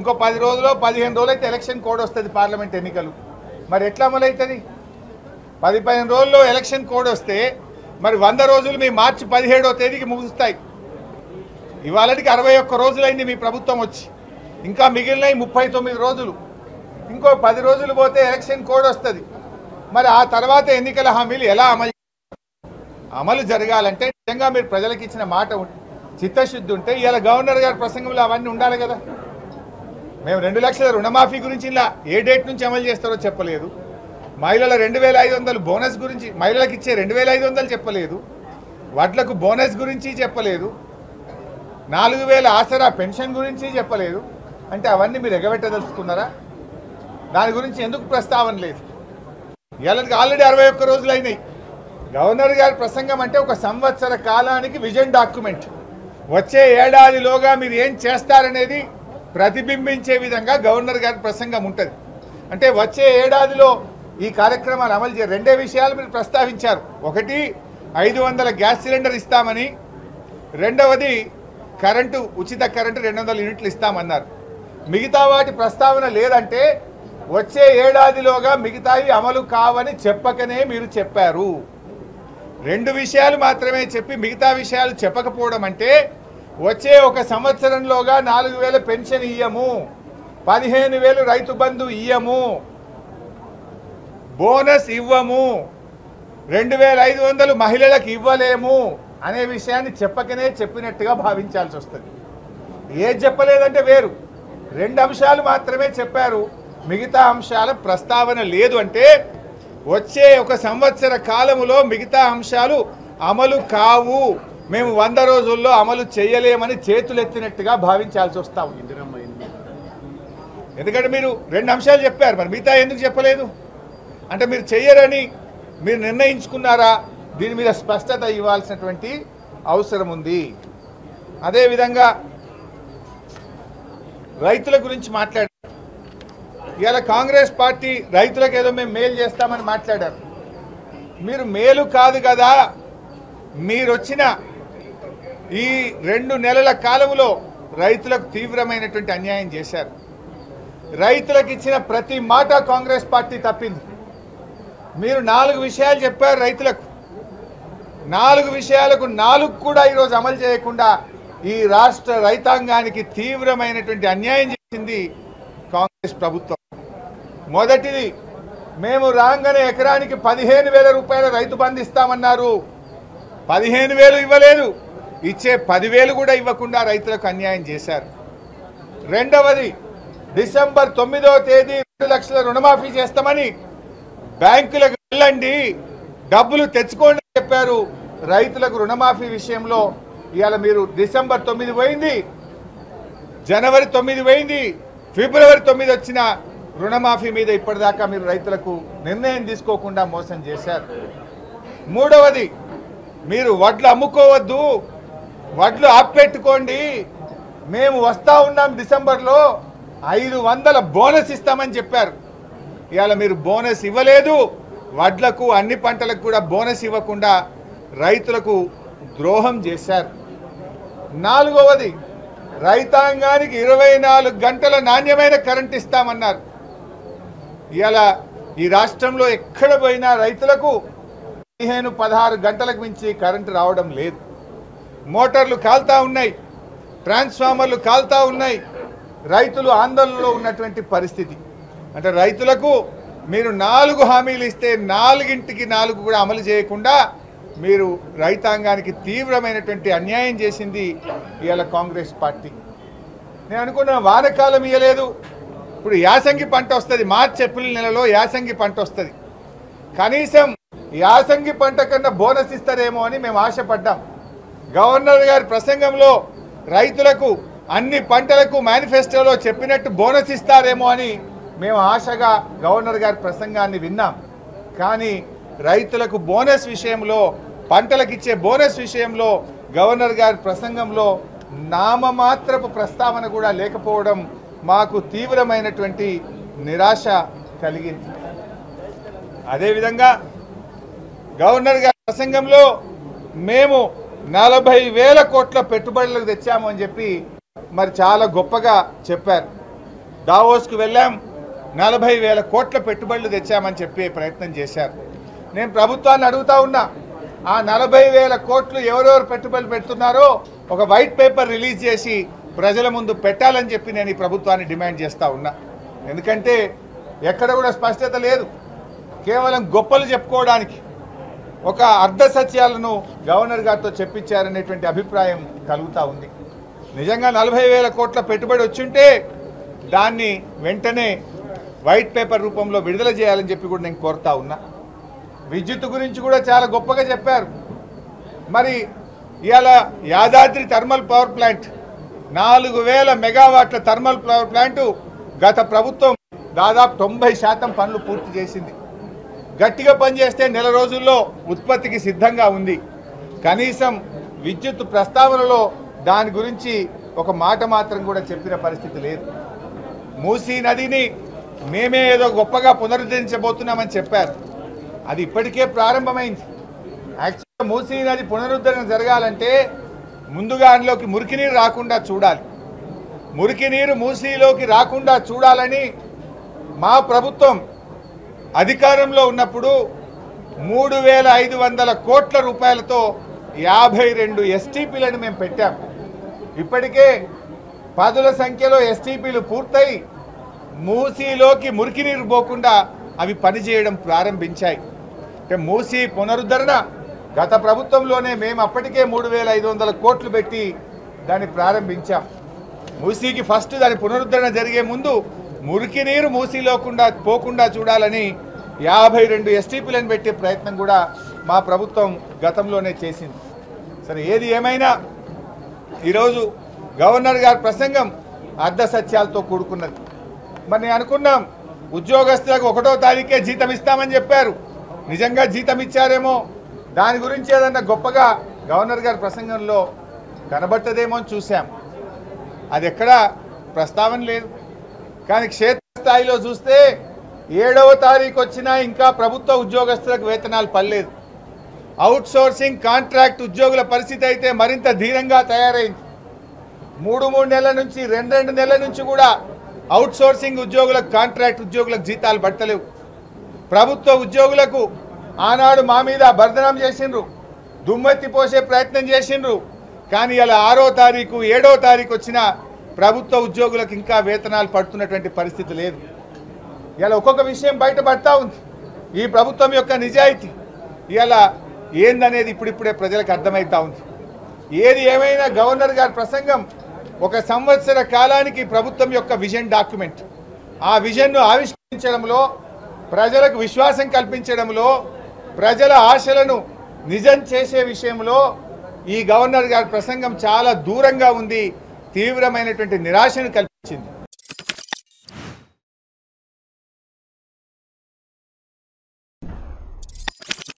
ఇంకో 10 రోజులు 15 రోజులు అయితే ఎలక్షన్ కోడ్ వస్తుంది పార్లమెంట్ ఎన్నికలు మరి ఎట్లా అమలవుతుంది 10-15 రోజుల్లో ఎలక్షన్ కోడ్ వస్తే మరి 100 రోజులు మీ మార్చి 17వ తేదీకి ముగుస్తాయి ఇవాళకి 61 రోజులైంది మీ ప్రభుత్వం వచ్చి ఇంకా మిగిలినవి 39 రోజులు ఇంకో 10 రోజులు పోతే ఎలక్షన్ కోడ్ వస్తుంది మరి ఆ తర్వాత ఎన్నికల హామీలు ఎలా అమలు జరగాలంటే నిజంగా మీరు ప్రజలకు ఇచ్చిన మాట చిత్తశుద్ధి ఉంటే ఇలా గవర్నర్ గారి ప్రసంగంలో అవన్నీ ఉండాలి కదా మేము 2 లక్షల రుణమాఫీ గురించి ఇలా ఏ డేట్ నుంచి అమలు చేస్తారో చెప్పలేదు మహిళల 2500 బోనస్ గురించి మహిళలకు ఇచ్చే 2500 చెప్పలేదు వడ్లకు బోనస్ గురించి చెప్పలేదు 4000 ఆసరా పెన్షన్ గురించి చెప్పలేదు అంటే అవన్నీ మీరు ఎగబెట్టదలుచుకున్నారా దాని గురించి ఎందుకు ప్రస్తావన లేదు ఇవాళకి ఆల్రెడీ 61 రోజులు అయినాయి గవర్నర్ గారి ప్రసంగం అంటే ఒక సంవత్సర కాలానికి విజన్ డాక్యుమెంట్ వచ్చే ఏడాదిలోగా మీరు ఏం చేస్తారనేది ప్రతిబింబించే విధంగా గవర్నర్ గారి ప్రసంగం ఉంటుంది అంటే వచ్చే ఏడాదిలో ఈ కార్యక్రమాలు అమలు చేయ రెండే విషయాలు మీరు ప్రస్తావించారు ఒకటి 500 గ్యాస్ సిలిండర్ ఇస్తామని రెండవది కరెంటు ఉచిత కరెంటు 200 యూనిట్లు ఇస్తామన్నారు మిగతా వాటి ప్రస్తావన లేదంటే వచ్చే ఏడాదిలోగా మిగతావి అమలు కావని చెప్పకనే మీరు చెప్పారు 2 విషయాలు మాత్రమే చెప్పి మిగతా విషయాలు చెప్పకపోవడం అంటే వచ్చే ఒక సంవత్సరంలోగా 4000 పెన్షన్ ఇయ్యము 15000 రైతు బంధు ఇయ్యము బోనస్ ఇవ్వము 2500 మహిళలకు ఇవ్వలేము అనే విషయాన్ని చెప్పకనే చెప్పినట్టుగా భావించాల్సి వస్తుంది ఏది చెప్పలేదంటే వేరు 2 అంశాలు మాత్రమే చెప్పారు మిగతా అంశాల ప్రస్తావన లేదు అంటే వచ్చే ఒక సంవత్సర కాలములో మిగతా అంశాలు అమలు కావు మేము 100 రోజుల్లో అమలు చేయలేమని చేతులెత్తినట్టుగా భావించాల్సి వస్తాం ఎందుకంటే మీరు 2 అంశాలు చెప్పారు మరి మిగతా ఎందుకు చెప్పలేదు అంటే మీరు చెయ్యరని మీరు నిర్ణయించుకున్నారా దీని మీద స్పష్టత ఇవ్వాల్సినటువంటి అవసరం ఉంది అదేవిధంగా రైతుల గురించి మాట్లాడారు ఇవాళ కాంగ్రెస్ పార్టీ రైతులకు ఏదో మేము మేలు చేస్తామని మాట్లాడారు మీరు మేలు కాదు కదా మీరు వచ్చిన ఈ 2 నెలల కాలంలో రైతులకు తీవ్రమైనటువంటి అన్యాయం చేశారు రైతులకు ఇచ్చిన ప్రతి మాట కాంగ్రెస్ పార్టీ తప్పింది మీరు 4 విషయాలు చెప్పారు రైతులకు 4 విషయాలకు 4 కూడా ఈరోజు అమలు చేయకుండా ఈ రాష్ట్ర రైతాంగానికి తీవ్రమైనటువంటి అన్యాయం చేసింది కాంగ్రెస్ ప్రభుత్వం మొదటిది మేము రాగానే ఎకరానికి 15000 రూపాయల రైతు బంధు ఇస్తామన్నారు 15000 ఇవ్వలేదు ఇచ్చే 10,000 కూడా ఇవ్వకుండా రైతులకు అన్యాయం చేశారు రెండవది డిసెంబర్ 9వ తేదీ 2 లక్షల రుణమాఫీ చేస్తామని బ్యాంకులకు వెళ్ళండి డబ్బులు తెచ్చుకోండి చెప్పారు రైతులకు రుణమాఫీ విషయంలో ఇవాళ మీరు డిసెంబర్ 9 పోయింది జనవరి 9 పోయింది ఫిబ్రవరి 9 వచ్చిన రుణమాఫీ మీద ఇప్పటిదాకా మీరు రైతులకు నిర్ణయం తీసుకోకుండా మోసం చేశారు మూడవది మీరు వడ్లు అమ్ముకోవద్దు వడ్లు ఆపెట్టుకోండి మేము వస్తా ఉన్నాం డిసెంబర్లో 500 బోనస్ ఇస్తామని చెప్పారు ఇవాళ మీరు బోనస్ ఇవ్వలేదు వడ్లకు అన్ని పంటలకు కూడా బోనస్ ఇవ్వకుండా రైతులకు ద్రోహం చేశారు నాలుగవది రైతాంగానికి 24 గంటల నాణ్యమైన కరెంట్ ఇస్తామన్నారు ఇవాళ ఈ రాష్ట్రంలో ఎక్కడ పోయినా రైతులకు 15-16 గంటలకు మించి కరెంటు రావడం లేదు మోటార్లు కాల్తా ఉన్నాయి ట్రాన్స్ఫార్మర్లు కాల్తా ఉన్నాయి రైతులు ఆందోళనలో ఉన్నటువంటి పరిస్థితి అంటే రైతులకు మీరు 4 హామీలు ఇస్తే 4కి 4 కూడా అమలు చేయకుండా మీరు రైతాంగానికి తీవ్రమైనటువంటి అన్యాయం చేసింది ఇవాళ కాంగ్రెస్ పార్టీ నేను అనుకున్న వానకాలం ఇవ్వలేదు ఇప్పుడు యాసంగి పంట వస్తుంది మార్చి ఏప్రిల్ నెలలో యాసంగి పంట వస్తుంది కనీసం యాసంగి పంట కన్నా బోనస్ ఇస్తారేమో అని మేము ఆశపడ్డాం గవర్నర్ గారి ప్రసంగంలో రైతులకు అన్ని పంటలకు మేనిఫెస్టోలో చెప్పినట్టు బోనస్ ఇస్తారేమో అని మేము ఆశగా గవర్నర్ గారి ప్రసంగాన్ని విన్నాం కానీ రైతులకు బోనస్ విషయంలో పంటలకు ఇచ్చే బోనస్ విషయంలో గవర్నర్ గారి ప్రసంగంలో నామమాత్రపు ప్రస్తావన కూడా లేకపోవడం మాకు తీవ్రమైనటువంటి నిరాశ కలిగింది అదేవిధంగా గవర్నర్ గారి ప్రసంగంలో మేము 40,000 కోట్ల పెట్టుబడులకు తెచ్చాము అని చెప్పి మరి చాలా గొప్పగా చెప్పారు దావోస్కు వెళ్ళాం, 40,000 కోట్ల పెట్టుబడులు తెచ్చామని చెప్పే ప్రయత్నం చేశారు. నేను ప్రభుత్వాన్ని అడుగుతా ఉన్నా, ఆ 40,000 కోట్లు ఎవరెవరు పెట్టుబడులు పెడుతున్నారో ఒక వైట్ పేపర్ రిలీజ్ చేసి ప్రజల ముందు పెట్టాలని చెప్పి నేను ఈ ప్రభుత్వాన్ని డిమాండ్ చేస్తూ ఉన్నా. ఎందుకంటే ఎక్కడ కూడా స్పష్టత లేదు, కేవలం గొప్పలు చెప్పుకోవడానికి ఒక అర్ధ సత్యాలను గవర్నర్ గారితో చెప్పించారనేటువంటి అభిప్రాయం కలుగుతూ ఉంది. నిజంగా 40,000 కోట్ల పెట్టుబడి వచ్చుంటే దాన్ని వెంటనే వైట్ పేపర్ రూపంలో విడుదల చేయాలని చెప్పి కూడా నేను కోరుతా ఉన్నా. విద్యుత్ గురించి కూడా చాలా గొప్పగా చెప్పారు. మరి ఇవాళ యాదాద్రి థర్మల్ పవర్ ప్లాంట్ 4,000 మెగావాట్ల థర్మల్ పవర్ ప్లాంటు గత ప్రభుత్వం దాదాపు 90% పనులు పూర్తి చేసింది. గట్టిగా పనిచేస్తే నెల రోజుల్లో ఉత్పత్తికి సిద్ధంగా ఉంది. కనీసం విద్యుత్ ప్రస్తావనలో దాని గురించి ఒక మాట మాత్రం కూడా చెప్పిన పరిస్థితి లేదు. మూసీ నదిని మేమే ఏదో గొప్పగా పునరుద్ధరించబోతున్నామని చెప్పారు. అది ఇప్పటికే ప్రారంభమైంది. యాక్చువల్గా మూసీ నది పునరుద్ధరణ జరగాలంటే ముందుగా అందులోకి మురికి నీరు రాకుండా చూడాలి. మురికి నీరు మూసీలోకి రాకుండా చూడాలని మా ప్రభుత్వం అధికారంలో ఉన్నప్పుడు 3,500 కోట్ల రూపాయలతో 52 ఎస్టీపీలను మేము పెట్టాం. ఇప్పటికే 10ల సంఖ్యలో ఎస్టీపీలు పూర్తయి మూసీలోకి మురికి నీరు పోకుండా అవి పనిచేయడం ప్రారంభించాయి. అంటే మూసీ పునరుద్ధరణ గత ప్రభుత్వంలోనే మేము అప్పటికే 3,500 కోట్లు పెట్టి దాన్ని ప్రారంభించాం. మూసీకి ఫస్ట్ దాని పునరుద్ధరణ జరిగే ముందు మురికి నీరు మూసీలోకుండా పోకుండా చూడాలని 52 ఎస్టీపీలను పెట్టే ప్రయత్నం కూడా మా ప్రభుత్వం గతంలోనే చేసింది. సరే, ఏది ఏమైనా ఈరోజు గవర్నర్ గారి ప్రసంగం అర్ధ సత్యాలతో కూడుకున్నది. మరి నేను అనుకున్నాం ఉద్యోగస్తులకు 1వ తారీఖే జీతం ఇస్తామని చెప్పారు. నిజంగా జీతం ఇచ్చారేమో, దాని గురించి ఏదన్నా గొప్పగా గవర్నర్ గారి ప్రసంగంలో కనబట్టదేమో అని చూసాం. అది ఎక్కడా ప్రస్తావన లేదు. కానీ క్షేత్రస్థాయిలో చూస్తే 7వ తారీఖు వచ్చినా ఇంకా ప్రభుత్వ ఉద్యోగస్తులకు వేతనాలు పడలేదు. అవుట్సోర్సింగ్ కాంట్రాక్ట్ ఉద్యోగుల పరిస్థితి అయితే మరింత ధీరంగా తయారైంది. 3 నెలల నుంచి 2 నెలల నుంచి కూడా అవుట్సోర్సింగ్ ఉద్యోగులకు కాంట్రాక్ట్ ఉద్యోగులకు జీతాలు పడతలేవు. ప్రభుత్వ ఉద్యోగులకు ఆనాడు మా మీద బర్ధనం చేసిండ్రు, దుమ్మెత్తి పోసే ప్రయత్నం చేసిండ్రు. కానీ ఇలా 6వ తారీఖు 7వ తారీఖు వచ్చిన ప్రభుత్వ ఉద్యోగులకు ఇంకా వేతనాలు పడుతున్నటువంటి పరిస్థితి లేదు. ఇలా ఒక్కొక్క విషయం బయటపడతా ఉంది. ఈ ప్రభుత్వం యొక్క నిజాయితీ ఇలా ఏందనేది ఇప్పుడిప్పుడే ప్రజలకు అర్థమవుతా ఉంది. ఏది ఏమైనా గవర్నర్ గారి ప్రసంగం 1 సంవత్సర కాలానికి ప్రభుత్వం యొక్క విజన్ డాక్యుమెంట్. ఆ విజన్ను ఆవిష్కరించడంలో, ప్రజలకు విశ్వాసం కల్పించడంలో, ప్రజల ఆశలను నిజం చేసే విషయంలో ఈ గవర్నర్ గారి ప్రసంగం చాలా దూరంగా ఉంది. తీవ్రమైనటువంటి నిరాశను కల్పించింది.